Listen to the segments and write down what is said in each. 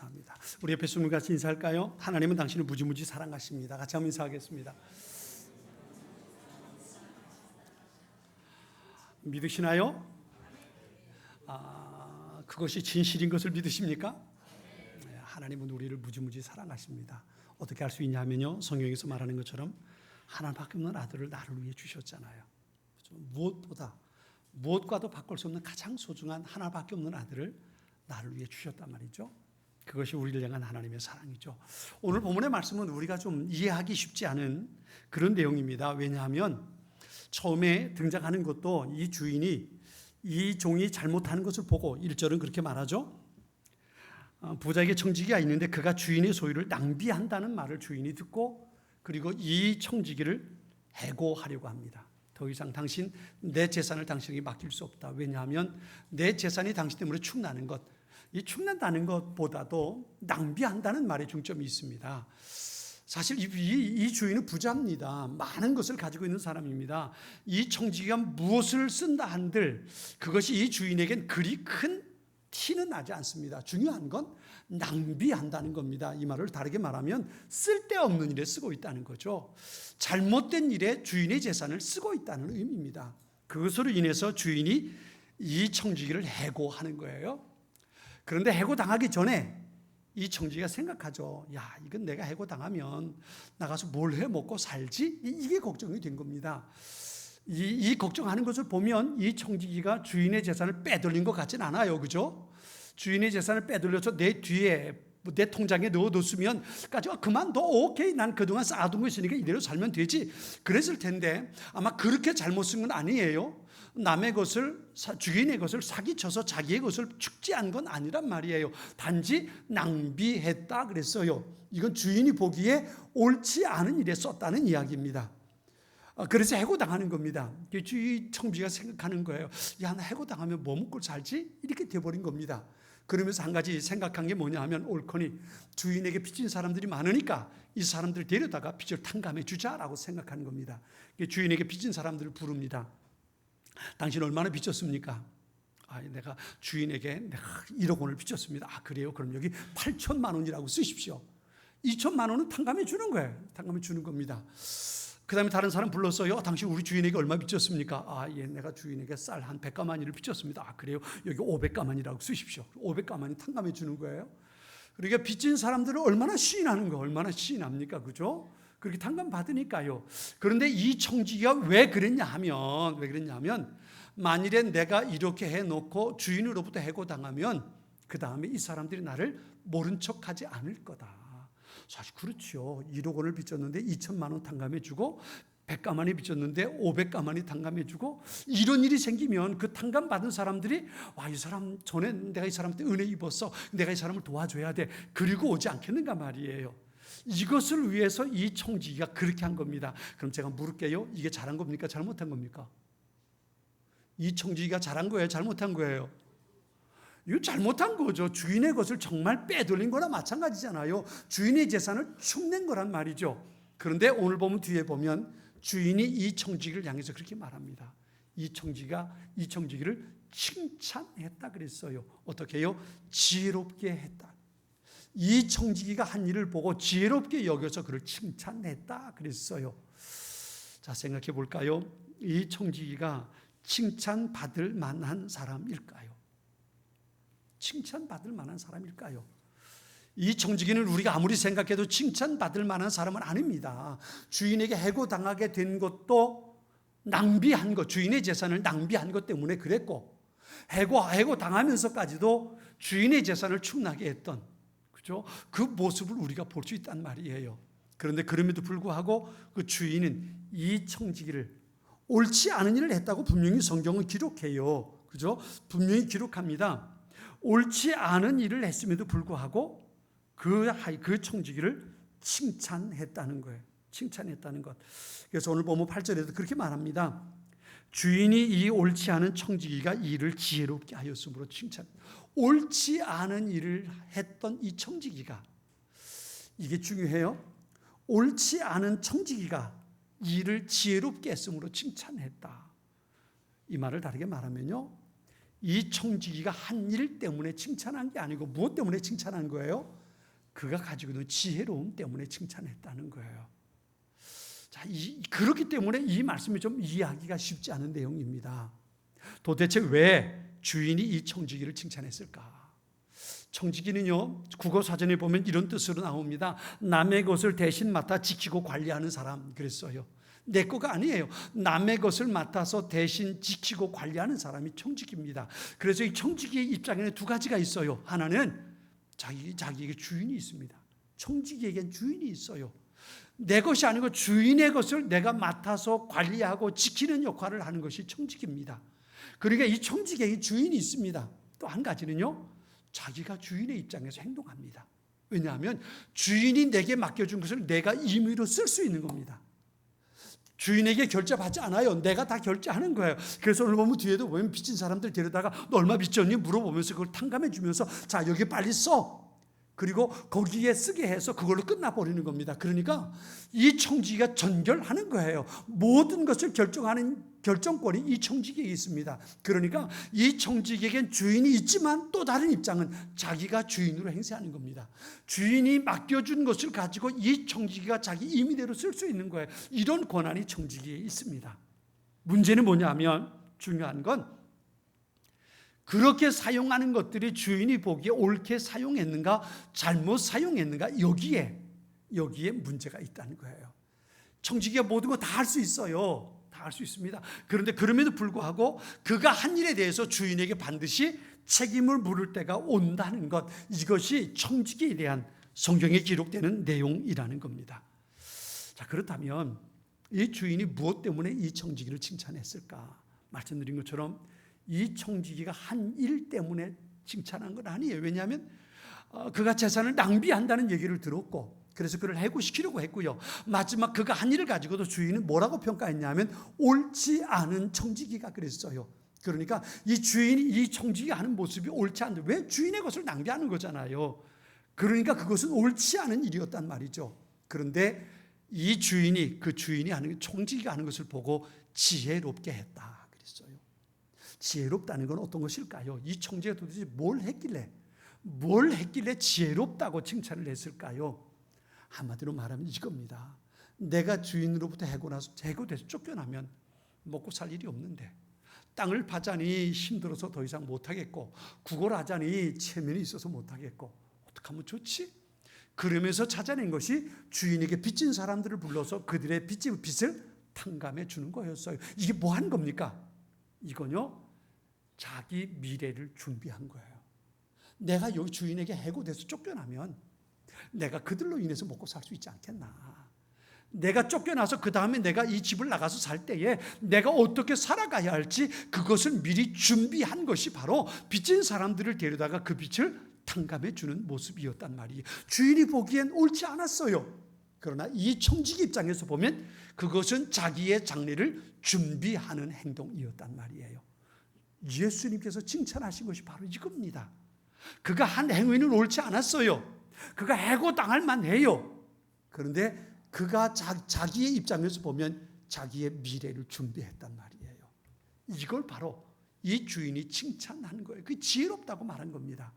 감사합니다. 우리 옆에 분과 같이 인사할까요? 하나님은 당신을 무지무지 사랑하십니다. 같이 한번 인사하겠습니다. 믿으시나요? 그것이 진실인 것을 믿으십니까? 하나님은 우리를 무지무지 사랑하십니다. 어떻게 할 수 있냐면요, 성경에서 말하는 것처럼 하나님밖에 없는 아들을 나를 위해 주셨잖아요. 무엇과도 바꿀 수 없는 가장 소중한 하나밖에 없는 아들을 나를 위해 주셨단 말이죠. 그것이 우리를 향한 하나님의 사랑이죠. 오늘 본문의 말씀은 우리가 좀 이해하기 쉽지 않은 그런 내용입니다. 왜냐하면 처음에 등장하는 것도 이 주인이 이 종이 잘못하는 것을 보고 1절은 그렇게 말하죠. 부자에게 청지기가 있는데 그가 주인의 소유를 낭비한다는 말을 주인이 듣고 그리고 이 청지기를 해고하려고 합니다. 더 이상 내 재산을 당신에게 맡길 수 없다. 왜냐하면 내 재산이 당신 때문에 축나는 것, 이 축난다는 것보다도 낭비한다는 말에 중점이 있습니다. 사실 이 주인은 부자입니다. 많은 것을 가지고 있는 사람입니다. 이 청지기가 무엇을 쓴다 한들 그것이 이 주인에겐 그리 큰 티는 나지 않습니다. 중요한 건 낭비한다는 겁니다. 이 말을 다르게 말하면 쓸데없는 일에 쓰고 있다는 거죠. 잘못된 일에 주인의 재산을 쓰고 있다는 의미입니다. 그것으로 인해서 주인이 이 청지기를 해고하는 거예요. 그런데 해고당하기 전에 이 청지기가 생각하죠. 야, 이건 내가 해고당하면 나가서 뭘 해 먹고 살지? 이게 걱정이 된 겁니다. 이 걱정하는 것을 보면 이 청지기가 주인의 재산을 빼돌린 것 같진 않아요. 그죠? 주인의 재산을 빼돌려서 내 뒤에 내 통장에 넣어뒀으면 그만둬. 오케이, 난 그동안 쌓아둔 거 있으니까 이대로 살면 되지. 그랬을 텐데 아마 그렇게 잘못 쓴 건 아니에요. 남의 것을, 주인의 것을 사기쳐서 자기의 것을 축지한 건 아니란 말이에요. 단지 낭비했다 그랬어요. 이건 주인이 보기에 옳지 않은 일에 썼다는 이야기입니다. 그래서 해고당하는 겁니다. 이 청지기가 생각하는 거예요. 야, 나 해고당하면 뭐 먹고 살지? 이렇게 돼버린 겁니다. 그러면서 한 가지 생각한 게 뭐냐 하면 옳거니 주인에게 빚진 사람들이 많으니까 이 사람들 데려다가 빚을 탕감해 주자라고 생각하는 겁니다. 주인에게 빚진 사람들을 부릅니다. 당신 얼마나 빚졌습니까? 내가 주인에게 1억 원을 빚졌습니다. 그래요? 그럼 여기 8천만 원이라고 쓰십시오. 2천만 원은 탕감해 주는 거예요. 탕감해 주는 겁니다. 그 다음에 다른 사람 불렀어요. 당신 우리 주인에게 얼마 빚졌습니까? 예, 내가 주인에게 쌀 한 100가마니를 빚졌습니다. 그래요? 여기 500가마니라고 쓰십시오. 500가마니 탕감해 주는 거예요. 그러니까 빚진 사람들을 얼마나 시인하는 거예요. 얼마나 시인합니까? 그죠? 그렇게 탕감 받으니까요. 그런데 이 청지기가 왜 그랬냐 하면 만일에 내가 이렇게 해놓고 주인으로부터 해고당하면 그 다음에 이 사람들이 나를 모른 척하지 않을 거다. 사실 그렇죠. 1억 원을 빚졌는데 2천만 원 탕감해주고 100가마니 빚졌는데 500가마니 탕감해주고 이런 일이 생기면 그 탕감 받은 사람들이 이 사람 전에 내가 이 사람한테 은혜 입었어. 내가 이 사람을 도와줘야 돼. 그리고 오지 않겠는가 말이에요. 이것을 위해서 이 청지기가 그렇게 한 겁니다. 그럼 제가 물을게요. 이게 잘한 겁니까? 잘못한 겁니까? 이 청지기가 잘한 거예요? 잘못한 거예요? 이거 잘못한 거죠. 주인의 것을 정말 빼돌린 거나 마찬가지잖아요. 주인의 재산을 축낸 거란 말이죠. 그런데 오늘 보면 뒤에 보면 주인이 이 청지기를 향해서 그렇게 말합니다. 이 청지기를 칭찬했다 그랬어요. 어떻게 해요? 지혜롭게 했다. 이 청지기가 한 일을 보고 지혜롭게 여겨서 그를 칭찬했다 그랬어요. 자, 생각해 볼까요? 이 청지기가 칭찬받을 만한 사람일까요? 칭찬받을 만한 사람일까요? 이 청지기는 우리가 아무리 생각해도 칭찬받을 만한 사람은 아닙니다. 주인에게 해고당하게 된 것도 낭비한 것, 주인의 재산을 낭비한 것 때문에 그랬고 해고당하면서까지도 주인의 재산을 축나게 했던 그죠? 그 모습을 우리가 볼 수 있단 말이에요. 그런데 그럼에도 불구하고 그 주인은 이 청지기를 옳지 않은 일을 했다고 분명히 성경은 기록해요. 그죠? 분명히 기록합니다. 옳지 않은 일을 했음에도 불구하고 그 청지기를 칭찬했다는 거예요. 칭찬했다는 것. 그래서 오늘 보면 8절에도 그렇게 말합니다. 주인이 이 옳지 않은 청지기가 일을 지혜롭게 하였으므로 칭찬. 옳지 않은 일을 했던 이 청지기가, 이게 중요해요. 옳지 않은 청지기가 일을 지혜롭게 했으므로 칭찬했다. 이 말을 다르게 말하면요, 이 청지기가 한 일 때문에 칭찬한 게 아니고 무엇 때문에 칭찬한 거예요? 그가 가지고 있는 지혜로움 때문에 칭찬했다는 거예요. 자, 그렇기 때문에 이 말씀이 좀 이해하기가 쉽지 않은 내용입니다. 도대체 왜 주인이 이 청지기를 칭찬했을까? 청지기는요, 국어 사전에 보면 이런 뜻으로 나옵니다. 남의 것을 대신 맡아 지키고 관리하는 사람, 그랬어요. 내 거가 아니에요. 남의 것을 맡아서 대신 지키고 관리하는 사람이 청지기입니다. 그래서 이 청지기의 입장에는 두 가지가 있어요. 하나는 자기에게 주인이 있습니다. 청지기에겐 주인이 있어요. 내 것이 아니고 주인의 것을 내가 맡아서 관리하고 지키는 역할을 하는 것이 청지기입니다. 그러니까 이 청지기에게 주인이 있습니다. 또 한 가지는요, 자기가 주인의 입장에서 행동합니다. 왜냐하면 주인이 내게 맡겨준 것을 내가 임의로 쓸 수 있는 겁니다. 주인에게 결제받지 않아요. 내가 다 결제하는 거예요. 그래서 오늘 보면 뒤에도 보면 빚진 사람들 데려다가 너 얼마 빚졌니? 물어보면서 그걸 탕감해 주면서 자, 여기 빨리 써. 그리고 거기에 쓰게 해서 그걸로 끝나버리는 겁니다. 그러니까 이 청지기가 전결하는 거예요. 모든 것을 결정하는 결정권이 이 청지기에 있습니다. 그러니까 이 청지기에겐 주인이 있지만 또 다른 입장은 자기가 주인으로 행세하는 겁니다. 주인이 맡겨준 것을 가지고 이 청지기가 자기 임의대로 쓸 수 있는 거예요. 이런 권한이 청지기에 있습니다. 문제는 뭐냐면, 중요한 건 그렇게 사용하는 것들이 주인이 보기에 옳게 사용했는가 잘못 사용했는가, 여기에 문제가 있다는 거예요. 청지기가 모든 거 다 할 수 있어요. 다 할 수 있습니다. 그런데 그럼에도 불구하고 그가 한 일에 대해서 주인에게 반드시 책임을 물을 때가 온다는 것, 이것이 청지기에 대한 성경에 기록되는 내용이라는 겁니다. 자, 그렇다면 이 주인이 무엇 때문에 이 청지기를 칭찬했을까? 말씀드린 것처럼 이 청지기가 한 일 때문에 칭찬한 건 아니에요. 왜냐하면 그가 재산을 낭비한다는 얘기를 들었고, 그래서 그를 해고시키려고 했고요. 마지막 그가 한 일을 가지고도 주인은 뭐라고 평가했냐면 옳지 않은 청지기가 그랬어요. 그러니까 이 주인이 이 청지기가 하는 모습이 옳지 않은데 왜 주인의 것을 낭비하는 거잖아요. 그러니까 그것은 옳지 않은 일이었단 말이죠. 그런데 이 주인이, 그 주인이 하는, 청지기가 하는 것을 보고 지혜롭게 했다 그랬어요. 지혜롭다는 건 어떤 것일까요? 이 청지기가 도대체 뭘 했길래 지혜롭다고 칭찬을 했을까요? 한마디로 말하면 이겁니다. 내가 주인으로부터 해고돼서 쫓겨나면 먹고 살 일이 없는데, 땅을 파자니 힘들어서 더 이상 못하겠고, 구걸 하자니 체면이 있어서 못하겠고, 어떻게 하면 좋지? 그러면서 찾아낸 것이 주인에게 빚진 사람들을 불러서 그들의 빚을 탕감해 주는 거였어요. 이게 뭐 하는 겁니까? 이건요, 자기 미래를 준비한 거예요. 내가 여기 주인에게 해고돼서 쫓겨나면 내가 그들로 인해서 먹고 살 수 있지 않겠나. 내가 쫓겨나서 그 다음에 내가 이 집을 나가서 살 때에 내가 어떻게 살아가야 할지 그것을 미리 준비한 것이 바로 빚진 사람들을 데려다가 그 빚을 탕감해 주는 모습이었단 말이에요. 주인이 보기엔 옳지 않았어요. 그러나 이 청지기 입장에서 보면 그것은 자기의 장래를 준비하는 행동이었단 말이에요. 예수님께서 칭찬하신 것이 바로 이겁니다. 그가 한 행위는 옳지 않았어요. 그가 해고당할 만해요. 그런데 그가 자기의 입장에서 보면 자기의 미래를 준비했단 말이에요. 이걸 바로 이 주인이 칭찬하는 거예요. 그게 지혜롭다고 말한 겁니다.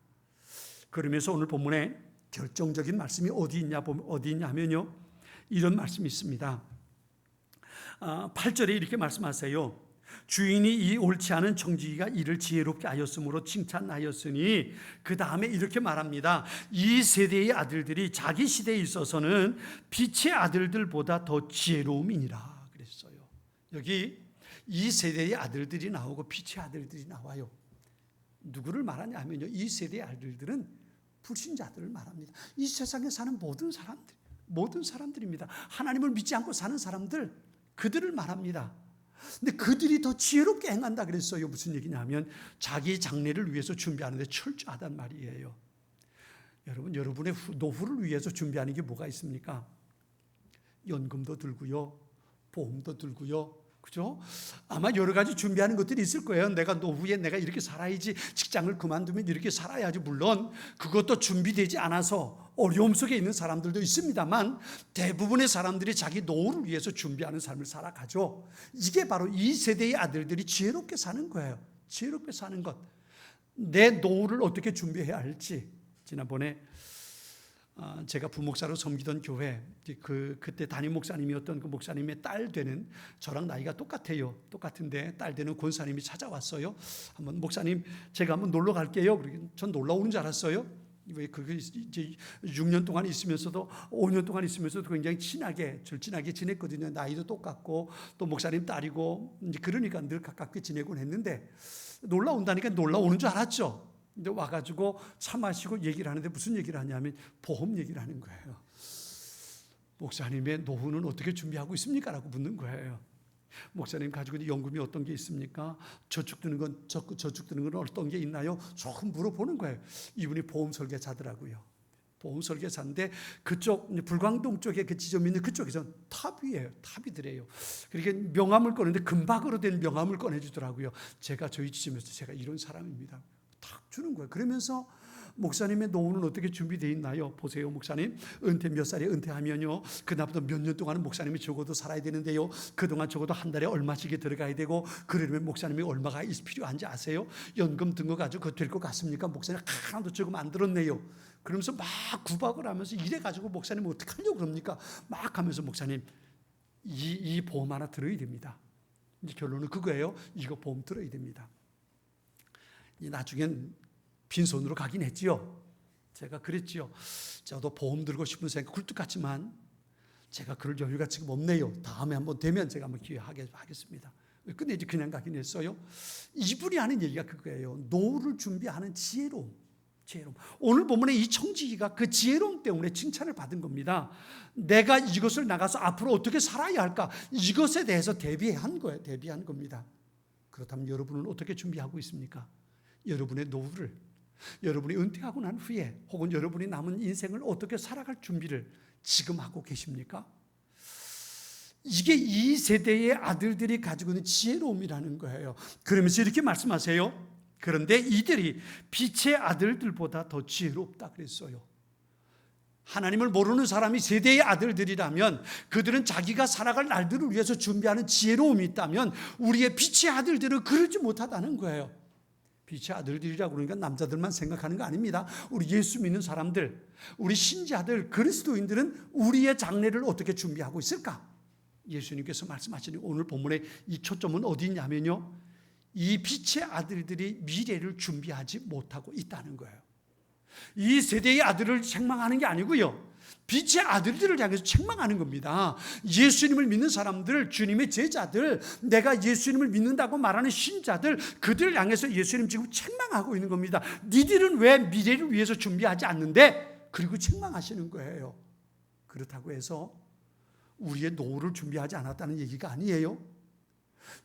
그러면서 오늘 본문에 결정적인 말씀이 어디 있냐면요, 이런 말씀이 있습니다. 8절에 이렇게 말씀하세요. 주인이 이 옳지 않은 청지기가 이를 지혜롭게 하였으므로 칭찬하였으니, 그 다음에 이렇게 말합니다. 이 세대의 아들들이 자기 시대에 있어서는 빛의 아들들보다 더 지혜로움이니라 그랬어요. 여기 이 세대의 아들들이 나오고 빛의 아들들이 나와요. 누구를 말하냐면요, 이 세대의 아들들은 불신자들을 말합니다. 이 세상에 사는 모든 사람들입니다. 하나님을 믿지 않고 사는 사람들, 그들을 말합니다. 근데 그들이 더 지혜롭게 행한다 그랬어요. 무슨 얘기냐면 자기 장래를 위해서 준비하는데 철저하단 말이에요. 여러분의 노후를 위해서 준비하는 게 뭐가 있습니까? 연금도 들고요, 보험도 들고요, 그죠? 아마 여러 가지 준비하는 것들이 있을 거예요. 내가 노후에 내가 이렇게 살아야지, 직장을 그만두면 이렇게 살아야지. 물론 그것도 준비되지 않아서 어려움 속에 있는 사람들도 있습니다만 대부분의 사람들이 자기 노후를 위해서 준비하는 삶을 살아가죠. 이게 바로 이 세대의 아들들이 지혜롭게 사는 거예요. 지혜롭게 사는 것, 내 노후를 어떻게 준비해야 할지. 지난번에 제가 부목사로 섬기던 교회, 그때 담임 목사님이었던 그 목사님의 딸 되는, 저랑 나이가 똑같아요. 똑같은데 딸 되는 권사님이 찾아왔어요. 한번 목사님, 제가 한번 놀러 갈게요. 전 놀러 오는 줄 알았어요. 왜 그게 이제 6년 동안 있으면서도 5년 동안 있으면서도 굉장히 절친하게 지냈거든요. 나이도 똑같고 또 목사님 딸이고, 이제 그러니까 늘 가깝게 지내곤 했는데, 놀러 온다니까 놀러 오는 줄 알았죠. 근데 와가지고 차 마시고 얘기를 하는데 무슨 얘기를 하냐면 보험 얘기를 하는 거예요. 목사님의 노후는 어떻게 준비하고 있습니까? 라고 묻는 거예요. 목사님 가지고 있는 연금이 어떤 게 있습니까? 저축 드는 건 어떤 게 있나요? 조금 물어보는 거예요. 이분이 보험 설계사더라고요. 보험 설계사인데 그쪽 불광동 쪽에 그 지점 있는 그쪽에서 탑이에요. 탑이더래요. 그러니까 명함을 꺼내는데 금박으로 된 명함을 꺼내주더라고요. 제가 저희 지점에서 제가 이런 사람입니다. 탁 주는 거예요. 그러면서 목사님의 노후는 어떻게 준비되어 있나요? 보세요, 목사님. 은퇴 몇 살에 은퇴하면요, 그다음부터 몇 년 동안은 목사님이 적어도 살아야 되는데요, 그동안 적어도 한 달에 얼마씩 들어가야 되고, 그러려면 목사님이 얼마가 필요한지 아세요? 연금 든 거 가지고 그거 될 것 같습니까? 목사님 하나도 적금 안 들었네요. 그러면서 막 구박을 하면서 이래가지고 목사님 어떡하려고 그럽니까? 막 하면서 목사님 이 보험 하나 들어야 됩니다. 이제 결론은 그거예요. 이거 보험 들어야 됩니다. 나중엔 빈손으로 가긴 했지요. 제가 그랬지요. 저도 보험 들고 싶은 생각 굴뚝 같지만 제가 그럴 여유가 지금 없네요. 다음에 한번 되면 제가 한번 기회하겠습니다. 근데 이제 그냥 가긴 했어요. 이분이 하는 얘기가 그거예요. 노후를 준비하는 지혜로움. 오늘 본문의 이 청지기가 그 지혜로움 때문에 칭찬을 받은 겁니다. 내가 이것을 나가서 앞으로 어떻게 살아야 할까? 이것에 대해서 대비한 겁니다. 그렇다면 여러분은 어떻게 준비하고 있습니까? 여러분의 노후를, 여러분이 은퇴하고 난 후에 혹은 여러분이 남은 인생을 어떻게 살아갈 준비를 지금 하고 계십니까? 이게 이 세대의 아들들이 가지고 있는 지혜로움이라는 거예요. 그러면서 이렇게 말씀하세요. 그런데 이들이 빛의 아들들보다 더 지혜롭다 그랬어요. 하나님을 모르는 사람이 세대의 아들들이라면 그들은 자기가 살아갈 날들을 위해서 준비하는 지혜로움이 있다면 우리의 빛의 아들들은 그러지 못하다는 거예요. 빛의 아들들이라고 그러니까 남자들만 생각하는 거 아닙니다. 우리 예수 믿는 사람들, 우리 신자들, 그리스도인들은 우리의 장래를 어떻게 준비하고 있을까? 예수님께서 말씀하시는 오늘 본문의 이 초점은 어디 있냐면요, 이 빛의 아들들이 미래를 준비하지 못하고 있다는 거예요. 이 세대의 아들을 책망하는 게 아니고요, 빛의 아들들을 향해서 책망하는 겁니다. 예수님을 믿는 사람들, 주님의 제자들, 내가 예수님을 믿는다고 말하는 신자들, 그들을 향해서 예수님 지금 책망하고 있는 겁니다. 니들은 왜 미래를 위해서 준비하지 않는데? 그리고 책망하시는 거예요. 그렇다고 해서 우리의 노후를 준비하지 않았다는 얘기가 아니에요.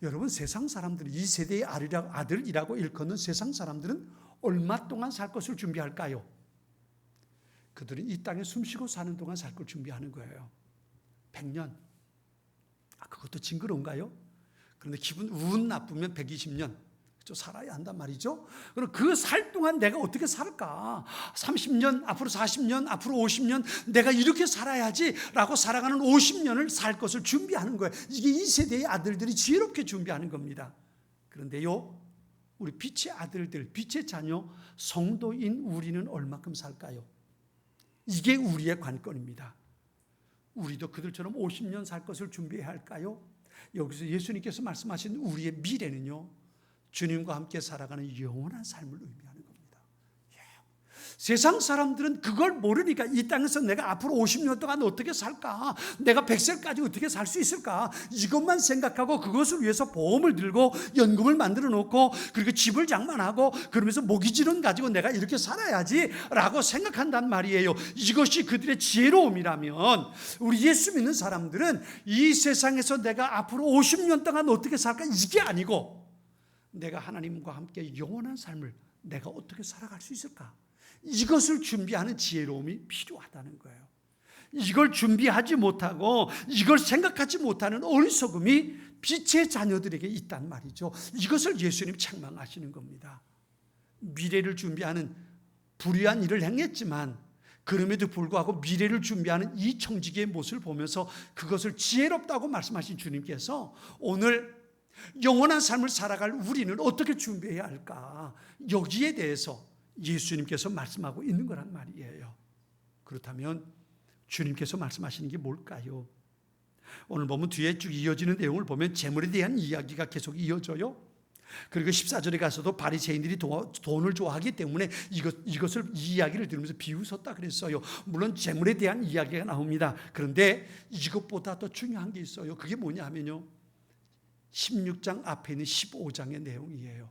여러분, 세상 사람들이 이 세대의 아들이라고 일컫는 세상 사람들은 얼마 동안 살 것을 준비할까요? 그들은 이 땅에 숨쉬고 사는 동안 살 걸 준비하는 거예요. 100년. 그것도 징그러운가요? 그런데 운 나쁘면 120년 살아야 한단 말이죠. 그럼 그 살 동안 내가 어떻게 살까? 30년, 앞으로 40년, 앞으로 50년 내가 이렇게 살아야지 라고 살아가는 50년을 살 것을 준비하는 거예요. 이게 이 세대의 아들들이 지혜롭게 준비하는 겁니다. 그런데요, 우리 빛의 아들들, 빛의 자녀, 성도인 우리는 얼마큼 살까요? 이게 우리의 관건입니다. 우리도 그들처럼 50년 살 것을 준비해야 할까요? 여기서 예수님께서 말씀하신 우리의 미래는요, 주님과 함께 살아가는 영원한 삶을 의미하는 겁니다. 세상 사람들은 그걸 모르니까 이 땅에서 내가 앞으로 50년 동안 어떻게 살까? 내가 100세까지 어떻게 살 수 있을까? 이것만 생각하고 그것을 위해서 보험을 들고 연금을 만들어 놓고 그리고 집을 장만하고 그러면서 모기지론 가지고 내가 이렇게 살아야지 라고 생각한단 말이에요. 이것이 그들의 지혜로움이라면 우리 예수 믿는 사람들은 이 세상에서 내가 앞으로 50년 동안 어떻게 살까? 이게 아니고 내가 하나님과 함께 영원한 삶을 내가 어떻게 살아갈 수 있을까? 이것을 준비하는 지혜로움이 필요하다는 거예요. 이걸 준비하지 못하고 이걸 생각하지 못하는 어리석음이 빛의 자녀들에게 있단 말이죠. 이것을 예수님 책망하시는 겁니다. 미래를 준비하는 불의한 일을 행했지만 그럼에도 불구하고 미래를 준비하는 이 청지기의 모습을 보면서 그것을 지혜롭다고 말씀하신 주님께서 오늘 영원한 삶을 살아갈 우리는 어떻게 준비해야 할까? 여기에 대해서 예수님께서 말씀하고 있는 거란 말이에요. 그렇다면 주님께서 말씀하시는 게 뭘까요? 오늘 보면 뒤에 쭉 이어지는 내용을 보면 재물에 대한 이야기가 계속 이어져요. 그리고 14절에 가서도 바리새인들이 돈을 좋아하기 때문에 이것을 이 이야기를 들으면서 비웃었다 그랬어요. 물론 재물에 대한 이야기가 나옵니다. 그런데 이것보다 더 중요한 게 있어요. 그게 뭐냐 하면요, 16장 앞에 있는 15장의 내용이에요.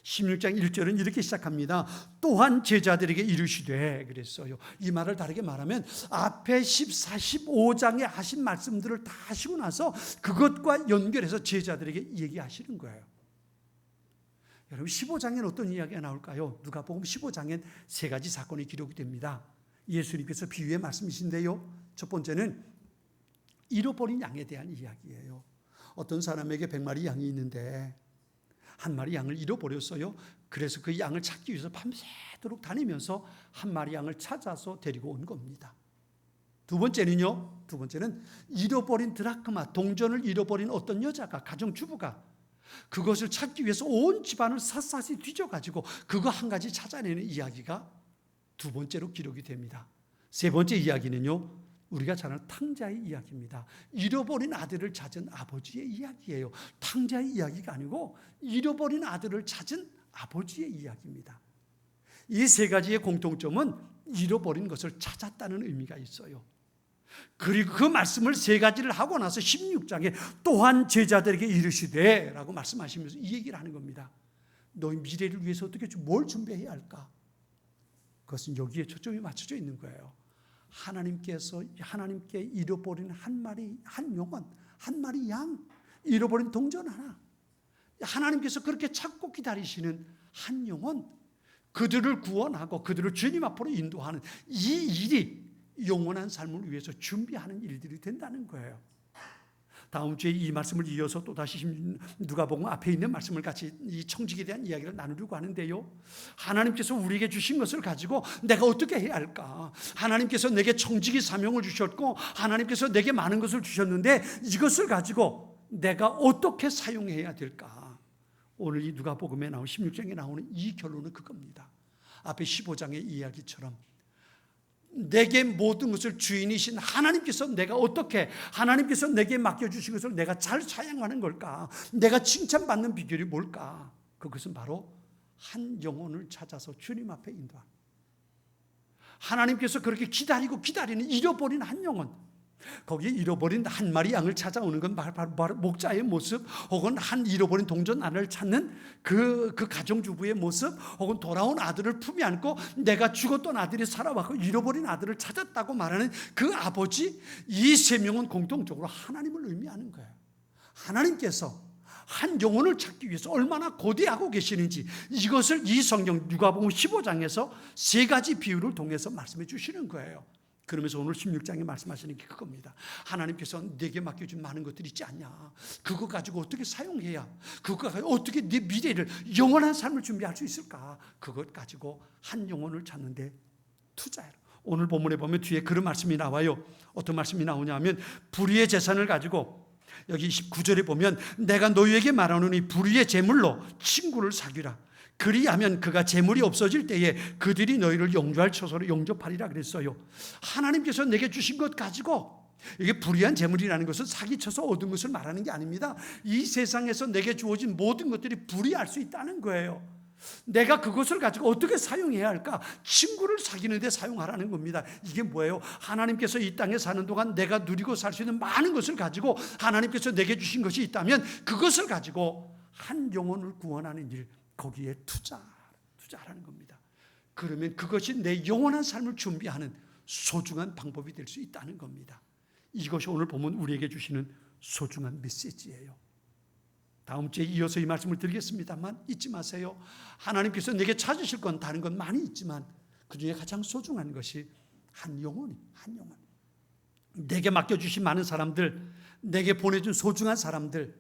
16장 1절은 이렇게 시작합니다. 또한 제자들에게 이르시되 그랬어요. 이 말을 다르게 말하면 앞에 14, 15장에 하신 말씀들을 다 하시고 나서 그것과 연결해서 제자들에게 얘기하시는 거예요. 여러분 15장에는 어떤 이야기가 나올까요? 누가복음 15장엔 세 가지 사건이 기록이 됩니다. 예수님께서 비유의 말씀이신데요, 첫 번째는 잃어버린 양에 대한 이야기예요. 어떤 사람에게 100마리 양이 있는데 한 마리 양을 잃어버렸어요. 그래서 그 양을 찾기 위해서 밤새도록 다니면서 한 마리 양을 찾아서 데리고 온 겁니다. 두 번째는 잃어버린 드라크마, 동전을 잃어버린 어떤 여자가, 가정주부가 그것을 찾기 위해서 온 집안을 샅샅이 뒤져가지고 그거 한 가지 찾아내는 이야기가 두 번째로 기록이 됩니다. 세 번째 이야기는요, 우리가 잘 아는 탕자의 이야기입니다. 잃어버린 아들을 찾은 아버지의 이야기예요. 탕자의 이야기가 아니고 잃어버린 아들을 찾은 아버지의 이야기입니다. 이 세 가지의 공통점은 잃어버린 것을 찾았다는 의미가 있어요. 그리고 그 말씀을 세 가지를 하고 나서 16장에 또한 제자들에게 이르시되 라고 말씀하시면서 이 얘기를 하는 겁니다. 너희 미래를 위해서 어떻게 뭘 준비해야 할까? 그것은 여기에 초점이 맞춰져 있는 거예요. 하나님께 잃어버린 한 영혼, 한 마리 양, 잃어버린 동전 하나, 하나님께서 그렇게 찾고 기다리시는 한 영혼, 그들을 구원하고 그들을 주님 앞으로 인도하는 이 일이 영원한 삶을 위해서 준비하는 일들이 된다는 거예요. 다음 주에 이 말씀을 이어서 또다시 누가복음 앞에 있는 말씀을 같이 이 청직에 대한 이야기를 나누려고 하는데요, 하나님께서 우리에게 주신 것을 가지고 내가 어떻게 해야 할까? 하나님께서 내게 청직의 사명을 주셨고 하나님께서 내게 많은 것을 주셨는데 이것을 가지고 내가 어떻게 사용해야 될까? 오늘 이 누가복음에 나온 16장에 나오는 이 결론은 그겁니다. 앞에 15장의 이야기처럼 내게 모든 것을 주인이신 하나님께서 하나님께서 내게 맡겨주신 것을 내가 잘 사용하는 걸까? 내가 칭찬받는 비결이 뭘까? 그것은 바로 한 영혼을 찾아서 주님 앞에 인도하는, 하나님께서 그렇게 기다리는 잃어버린 한 영혼, 거기에 잃어버린 한 마리 양을 찾아오는 건 바로 목자의 모습, 혹은 한 잃어버린 동전 하나를 찾는 그 가정주부의 모습, 혹은 돌아온 아들을 품에 안고 내가 죽었던 아들이 살아왔고 잃어버린 아들을 찾았다고 말하는 그 아버지, 이 세 명은 공통적으로 하나님을 의미하는 거예요. 하나님께서 한 영혼을 찾기 위해서 얼마나 고대하고 계시는지 이것을 이 성경 누가복음 15장에서 세 가지 비유를 통해서 말씀해 주시는 거예요. 그러면서 오늘 16장에 말씀하시는 게 그겁니다. 하나님께서 내게 맡겨준 많은 것들이 있지 않냐? 그거 가지고 어떻게 사용해야, 그거 가지고 어떻게 내 미래를, 영원한 삶을 준비할 수 있을까? 그것 가지고 한 영혼을 찾는데 투자해라. 오늘 본문에 보면 뒤에 그런 말씀이 나와요. 어떤 말씀이 나오냐면 불의의 재산을 가지고, 여기 19절에 보면 내가 너희에게 말하노니 불의의 재물로 친구를 사귀라. 그리하면 그가 재물이 없어질 때에 그들이 너희를 영주할 처소로 영접하리라 그랬어요. 하나님께서 내게 주신 것 가지고, 이게 불의한 재물이라는 것은 사기쳐서 얻은 것을 말하는 게 아닙니다. 이 세상에서 내게 주어진 모든 것들이 불의할 수 있다는 거예요. 내가 그것을 가지고 어떻게 사용해야 할까? 친구를 사귀는 데 사용하라는 겁니다. 이게 뭐예요? 하나님께서 이 땅에 사는 동안 내가 누리고 살 수 있는 많은 것을 가지고 하나님께서 내게 주신 것이 있다면 그것을 가지고 한 영혼을 구원하는 일, 거기에 투자하라는 겁니다. 그러면 그것이 내 영원한 삶을 준비하는 소중한 방법이 될 수 있다는 겁니다. 이것이 오늘 보면 우리에게 주시는 소중한 메시지예요. 다음 주에 이어서 이 말씀을 드리겠습니다만 잊지 마세요. 하나님께서 내게 찾으실 건 다른 건 많이 있지만 그 중에 가장 소중한 것이 한 영혼. 내게 맡겨주신 많은 사람들, 내게 보내준 소중한 사람들,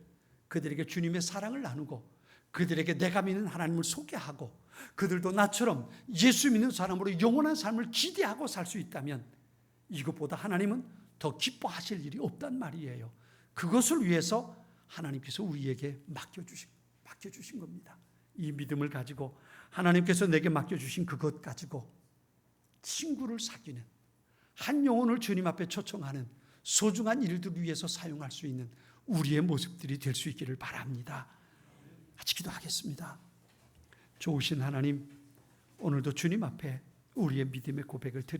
그들에게 주님의 사랑을 나누고 그들에게 내가 믿는 하나님을 소개하고 그들도 나처럼 예수 믿는 사람으로 영원한 삶을 기대하고 살 수 있다면 이것보다 하나님은 더 기뻐하실 일이 없단 말이에요. 그것을 위해서 하나님께서 우리에게 맡겨주신 겁니다. 이 믿음을 가지고 하나님께서 내게 맡겨주신 그것 가지고 친구를 사귀는, 한 영혼을 주님 앞에 초청하는 소중한 일들을 위해서 사용할 수 있는 우리의 모습들이 될 수 있기를 바랍니다. 같이 기도하겠습니다. 좋으신 하나님, 오늘도 주님 앞에 우리의 믿음의 고백을 드립니다.